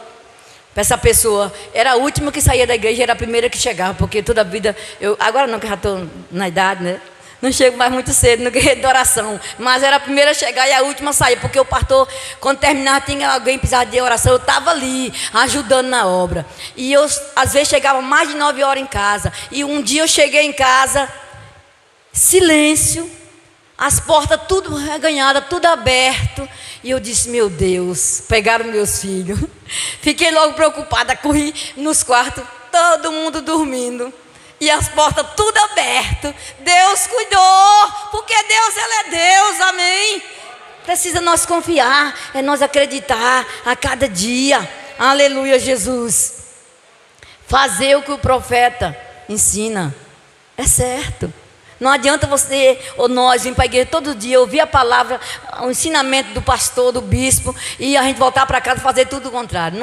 para essa pessoa, era a última que saía da igreja, era a primeira que chegava, porque toda a vida, agora não, que eu já estou na idade, né? Não chego mais muito cedo no guerreiro de oração, mas era a primeira a chegar e a última a sair, porque o pastor, quando terminava, tinha alguém precisava de oração, eu estava ali, ajudando na obra. E eu, às vezes, chegava mais de 9 horas em casa, e um dia eu cheguei em casa, silêncio, as portas tudo reganhadas, tudo aberto, e eu disse, meu Deus, pegaram meus filhos. Fiquei logo preocupada, corri nos quartos, todo mundo dormindo, e as portas tudo abertas. Deus cuidou, porque Deus, Ele é Deus, amém? Precisa nós confiar, é nós acreditar a cada dia, aleluia, Jesus. Fazer o que o profeta ensina, é certo. Não adianta você ou nós vir para a igreja todo dia, ouvir a palavra, o ensinamento do pastor, do bispo, e a gente voltar para casa e fazer tudo o contrário.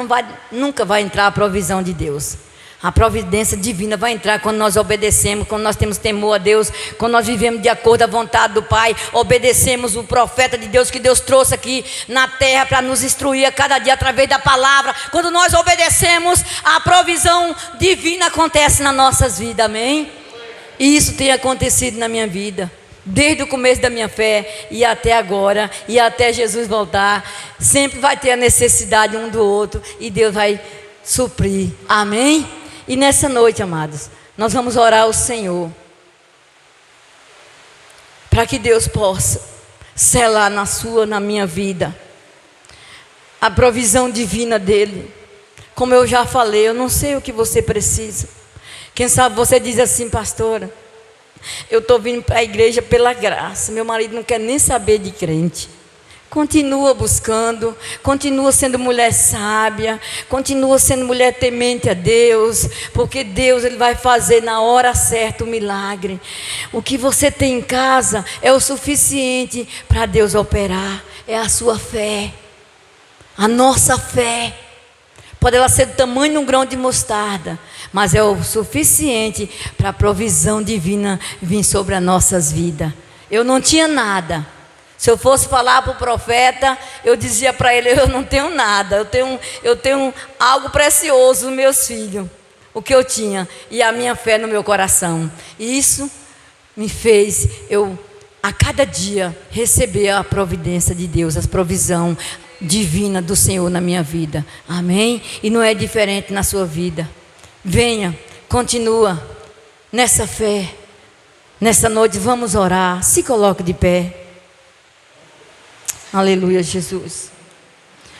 Nunca vai entrar a provisão de Deus. A providência divina vai entrar quando nós obedecemos, quando nós temos temor a Deus, quando nós vivemos de acordo à vontade do Pai, obedecemos o profeta de Deus que Deus trouxe aqui na terra para nos instruir a cada dia através da palavra. Quando nós obedecemos, a provisão divina acontece nas nossas vidas, amém? E isso tem acontecido na minha vida, desde o começo da minha fé e até agora, e até Jesus voltar. Sempre vai ter a necessidade um do outro e Deus vai suprir, amém? E nessa noite, amados, nós vamos orar ao Senhor, para que Deus possa selar na minha vida, a provisão divina dEle. Como eu já falei, eu não sei o que você precisa. Quem sabe você diz assim, pastora, eu estou vindo para a igreja pela graça, meu marido não quer nem saber de crente. Continua buscando, continua sendo mulher sábia, continua sendo mulher temente a Deus, porque Deus ele vai fazer na hora certa o milagre. O que você tem em casa é o suficiente para Deus operar, é a sua fé, a nossa fé. Pode ela ser do tamanho de um grão de mostarda, mas é o suficiente para a provisão divina vir sobre as nossas vidas. Eu não tinha nada. Se eu fosse falar para o profeta, eu dizia para ele: eu não tenho nada, eu tenho algo precioso nos meus filhos, o que eu tinha, e a minha fé no meu coração. E isso me fez eu, a cada dia, receber a providência de Deus, a provisão divina do Senhor na minha vida. Amém? E não é diferente na sua vida. Venha, continua nessa fé. Nessa noite vamos orar. Se coloque de pé. Aleluia, Jesus.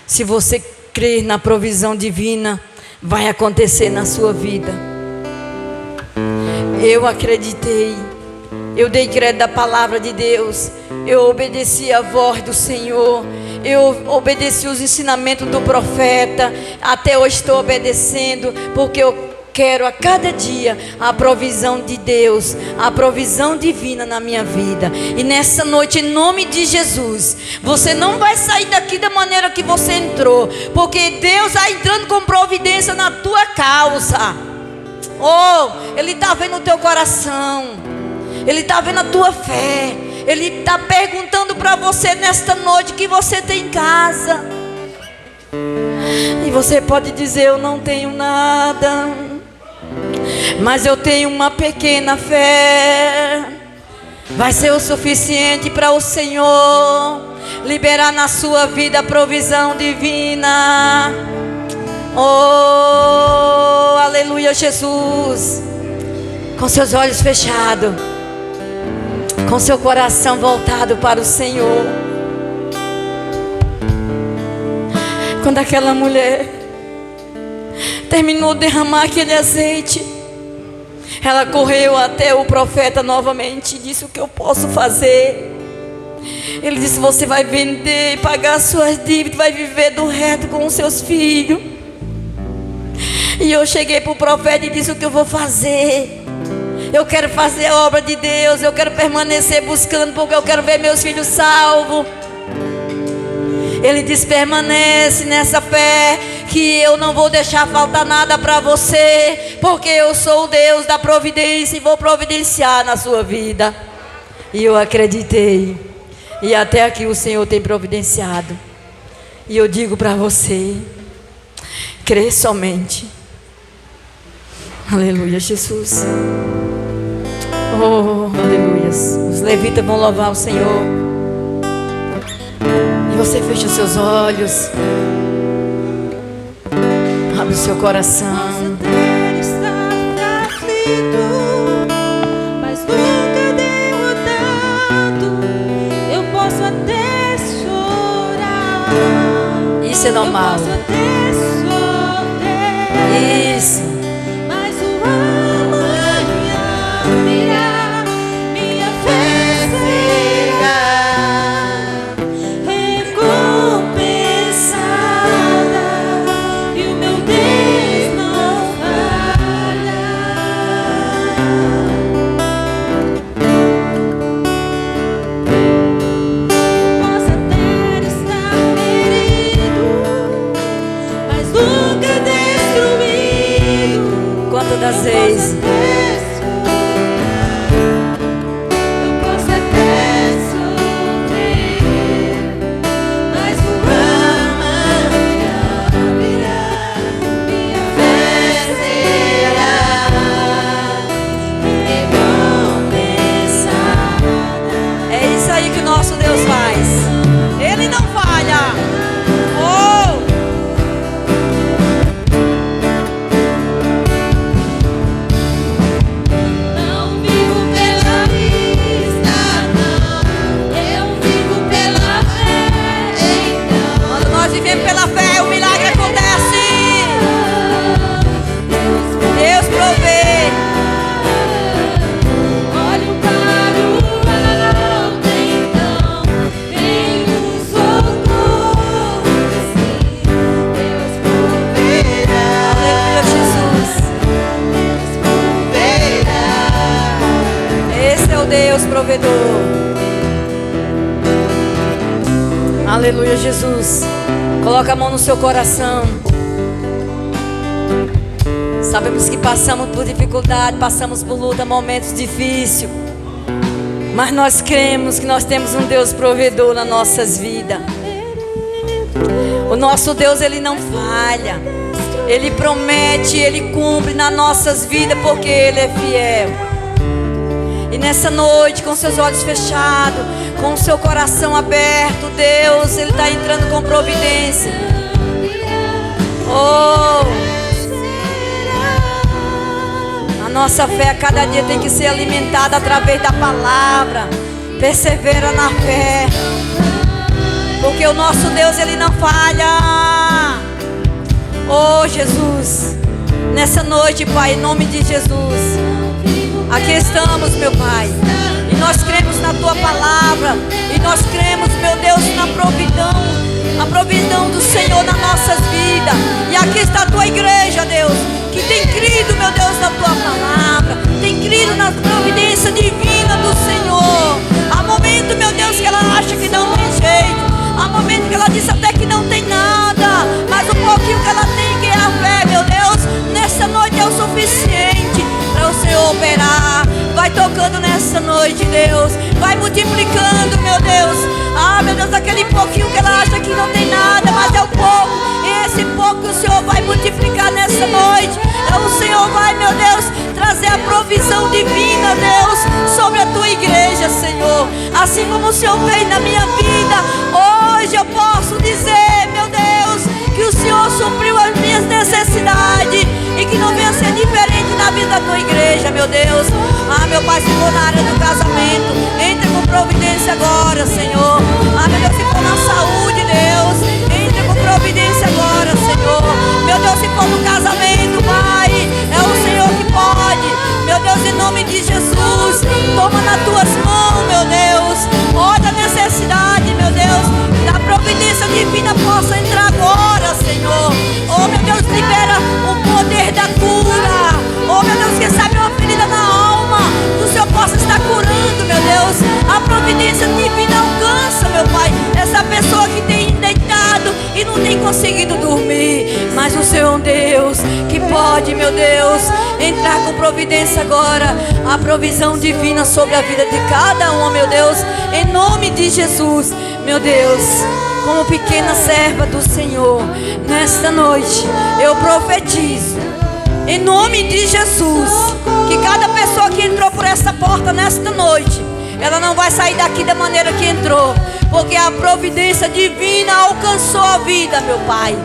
Se você crer na provisão divina, vai acontecer na sua vida. Eu acreditei. Eu dei crédito à palavra de Deus. Eu obedeci a voz do Senhor. Eu obedeci os ensinamentos do profeta. Até hoje estou obedecendo, porque eu quero a cada dia a provisão de Deus, a provisão divina na minha vida. E nessa noite, em nome de Jesus, você não vai sair daqui da maneira que você entrou, porque Deus está entrando com providência na tua causa. Oh, Ele está vendo o teu coração, Ele está vendo a tua fé. Ele está perguntando para você nesta noite o que você tem em casa. E você pode dizer: eu não tenho nada, mas eu tenho uma pequena fé. Vai ser o suficiente para o Senhor liberar na sua vida a provisão divina. Oh, aleluia, Jesus. Com seus olhos fechados, com seu coração voltado para o Senhor. Quando aquela mulher terminou de derramar aquele azeite, ela correu até o profeta novamente e disse: o que eu posso fazer? Ele disse: você vai vender, pagar suas dívidas, vai viver do resto com os seus filhos. E eu cheguei para o profeta e disse: o que eu vou fazer? Eu quero fazer a obra de Deus, eu quero permanecer buscando, porque eu quero ver meus filhos salvos. Ele diz: permanece nessa fé, que eu não vou deixar faltar nada para você, porque eu sou o Deus da providência e vou providenciar na sua vida. E eu acreditei, e até aqui o Senhor tem providenciado. E eu digo para você: crê somente. Aleluia, Jesus. Oh, aleluia. Os levitas vão louvar o Senhor. E você fecha os seus olhos, abre o seu coração. Posso até estar aflito, mas nunca derrotado. Eu posso até chorar. Isso é normal. Eu posso até sofrer. Isso. Mas o amanhã virá, minha fé será recompensada, e o meu Deus não falha. Posso até estar ferido, Deus provedor. Aleluia, Jesus. Coloca a mão no seu coração. Sabemos que passamos por dificuldade, passamos por luta, momentos difíceis. Mas nós cremos que nós temos um Deus provedor nas nossas vidas. O nosso Deus, Ele não falha. Ele promete, Ele cumpre nas nossas vidas, porque Ele é fiel. E nessa noite, com seus olhos fechados, com o seu coração aberto, Deus, Ele está entrando com providência. Oh, a nossa fé a cada dia tem que ser alimentada através da palavra. Persevera na fé, porque o nosso Deus, Ele não falha. Oh, Jesus, nessa noite, Pai, em nome de Jesus, aqui estamos, meu Pai, e nós cremos na Tua palavra, e nós cremos, meu Deus, na providão, a provisão do Senhor nas nossas vidas. E aqui está a Tua igreja, Deus, que tem crido, meu Deus, na Tua palavra, tem crido na providência divina do Senhor. Há momento, meu Deus, que ela acha que não tem jeito, há momento que ela disse até que não tem nada, mas o pouquinho que ela tem, que é a fé, meu Deus, nessa noite é o suficiente para o Senhor operar. Vai tocando nessa noite, Deus, vai multiplicando, meu Deus. Ah, meu Deus, aquele pouquinho que ela acha que não tem nada, mas é o pouco, e esse pouco o Senhor vai multiplicar nessa noite. O Senhor vai, meu Deus, trazer a provisão divina, Deus, sobre a Tua igreja, Senhor. Assim como o Senhor fez na minha vida, hoje eu posso dizer, meu Deus, que o Senhor supriu as minhas necessidades e que não venha ser diferente na vida da Tua igreja, meu Deus. Ah, meu Pai, se for na área do casamento, entre com providência agora, Senhor. Ah, meu Deus, se for na saúde, Deus, entre com providência agora, Senhor. Meu Deus, se for no casamento, Pai, é o Senhor que pode. Meu Deus, em nome de Jesus, toma nas Tuas mãos, meu Deus. Olha a necessidade, meu Deus, da providência divina possa entrar agora, Senhor. Oh, meu Deus, libera o poder da cura. Oh, meu Deus, quem sabe uma ferida na alma, que o Senhor possa estar curando, meu Deus. A providência divina alcança, meu Pai, essa pessoa que tem deitado e não tem conseguido dormir. Mas o Senhor é um Deus que pode, meu Deus, entrar com providência agora. A provisão divina sobre a vida de cada um, meu Deus, em nome de Jesus, meu Deus. Como pequena serva do Senhor, nesta noite eu profetizo, em nome de Jesus, que cada pessoa que entrou por essa porta nesta noite, ela não vai sair daqui da maneira que entrou, porque a providência divina alcançou a vida, meu Pai.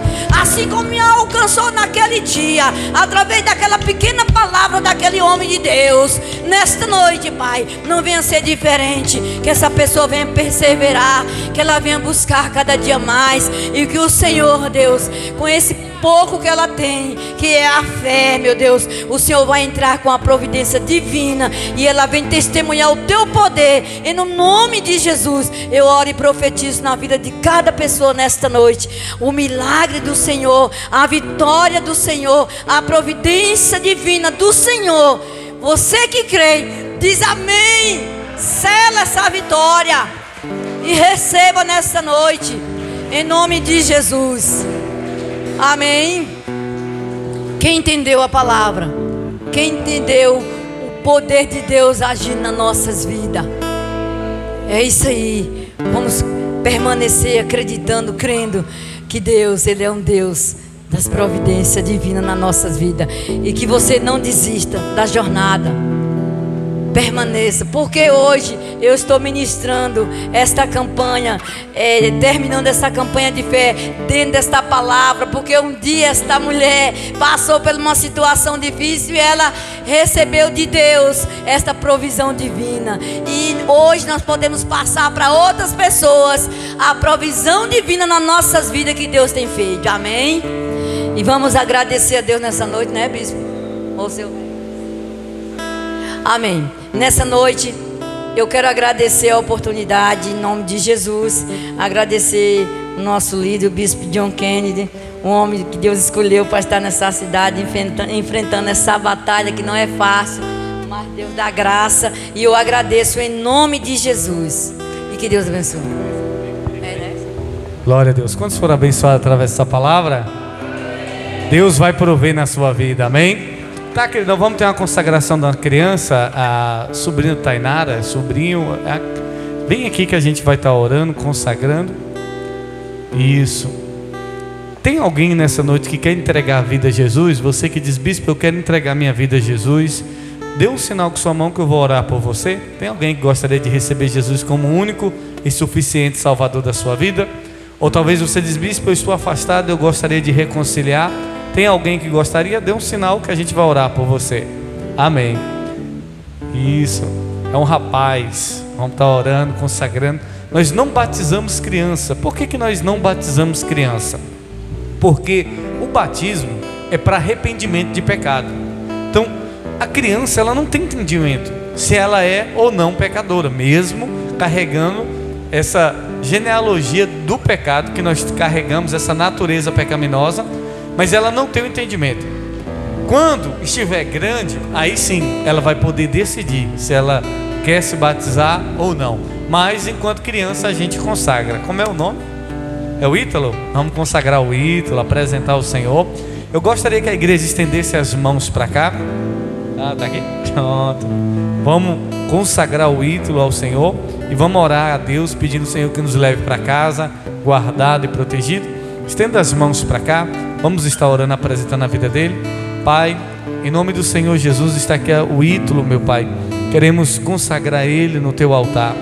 Assim como me alcançou naquele dia, através daquela pequena palavra daquele homem de Deus. Nesta noite, Pai, não venha ser diferente. Que essa pessoa venha perseverar, que ela venha buscar cada dia mais. E que o Senhor, Deus, com esse pouco que ela tem, que é a fé, meu Deus, o Senhor vai entrar com a providência divina e ela vem testemunhar o Teu poder. E no nome de Jesus, eu oro e profetizo na vida de cada pessoa nesta noite o milagre do Senhor, a vitória do Senhor, a providência divina do Senhor. Você que crê, diz amém, sela essa vitória e receba nesta noite, em nome de Jesus. Amém. Quem entendeu a palavra, quem entendeu o poder de Deus agindo nas nossas vidas, é isso aí. Vamos permanecer acreditando, crendo que Deus, Ele é um Deus das providências divinas nas nossas vidas. E que você não desista da jornada. Permaneça, porque hoje eu estou ministrando esta campanha, terminando essa campanha de fé dentro desta palavra, porque um dia esta mulher passou por uma situação difícil e ela recebeu de Deus esta provisão divina, e hoje nós podemos passar para outras pessoas a provisão divina nas nossas vidas que Deus tem feito. Amém? E vamos agradecer a Deus nessa noite, né, bispo? Ou seu... Amém. Nessa noite eu quero agradecer a oportunidade, em nome de Jesus, agradecer o nosso líder, o bispo John Kennedy, um homem que Deus escolheu para estar nessa cidade, enfrentando essa batalha que não é fácil, mas Deus da graça, e eu agradeço em nome de Jesus. E que Deus abençoe. Glória a Deus. Quantos foram abençoados através dessa palavra? Deus vai prover na sua vida, amém? Tá, querido, vamos ter uma consagração da criança. A sobrinho Tainara, sobrinho, vem aqui que a gente vai estar orando, consagrando. Isso. Tem alguém nessa noite que quer entregar a vida a Jesus? Você que diz: bispo, eu quero entregar minha vida a Jesus. Dê um sinal com sua mão que eu vou orar por você. Tem alguém que gostaria de receber Jesus como único e suficiente Salvador da sua vida? Ou talvez você diz: bispo, eu estou afastado, eu gostaria de reconciliar. Tem alguém que gostaria? Dê um sinal que a gente vai orar por você. Amém. Isso. É um rapaz. Vamos estar orando, consagrando. Nós não batizamos criança. Por que nós não batizamos criança? Porque o batismo é para arrependimento de pecado. Então, a criança, ela não tem entendimento se ela é ou não pecadora, mesmo carregando essa genealogia do pecado que nós carregamos, essa natureza pecaminosa, mas ela não tem o entendimento. Quando estiver grande, aí sim ela vai poder decidir se ela quer se batizar ou não. Mas enquanto criança a gente consagra. Como é o nome? É o Ítalo? Vamos consagrar o Ítalo, apresentar o Senhor. Eu gostaria que a igreja estendesse as mãos para cá. Tá aqui? Pronto. Vamos consagrar o Ítalo ao Senhor e vamos orar a Deus, pedindo ao Senhor que nos leve para casa, guardado e protegido. Estenda as mãos para cá. Vamos estar orando, apresentando a vida dele. Pai, em nome do Senhor Jesus, está aqui o Ítalo, meu Pai. Queremos consagrar ele no teu altar.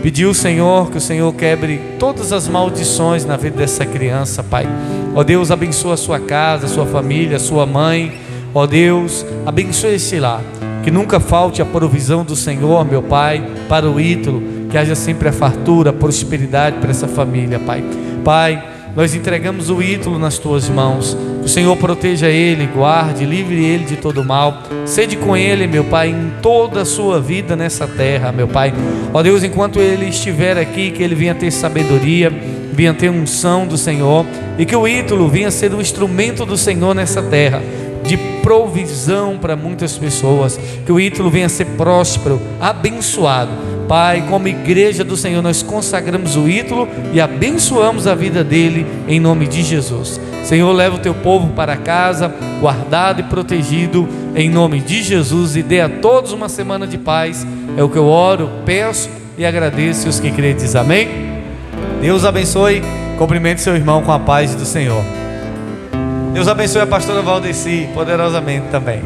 Pedir ao Senhor que o Senhor quebre todas as maldições na vida dessa criança, Pai. Ó Deus, abençoa a sua casa, a sua família, a sua mãe. Ó Deus, abençoe esse lar. Que nunca falte a provisão do Senhor, meu Pai, para o Ítalo. Que haja sempre a fartura, a prosperidade para essa família, Pai. Pai, nós entregamos o Ítalo nas tuas mãos. Que o Senhor proteja ele, guarde, livre ele de todo mal. Sede com ele, meu Pai, em toda a sua vida nessa terra, meu Pai. Ó Deus, enquanto ele estiver aqui, que ele venha ter sabedoria, venha ter unção do Senhor, e que o Ítalo venha ser um instrumento do Senhor nessa terra, de provisão para muitas pessoas. Que o Ítalo venha ser próspero, abençoado. Pai, como igreja do Senhor, nós consagramos o Ítalo e abençoamos a vida dele em nome de Jesus. Senhor, leva o teu povo para casa, guardado e protegido em nome de Jesus, e dê a todos uma semana de paz. É o que eu oro, peço e agradeço os que credes. Amém? Deus abençoe. Cumprimente seu irmão com a paz do Senhor. Deus abençoe a pastora Valdeci poderosamente também.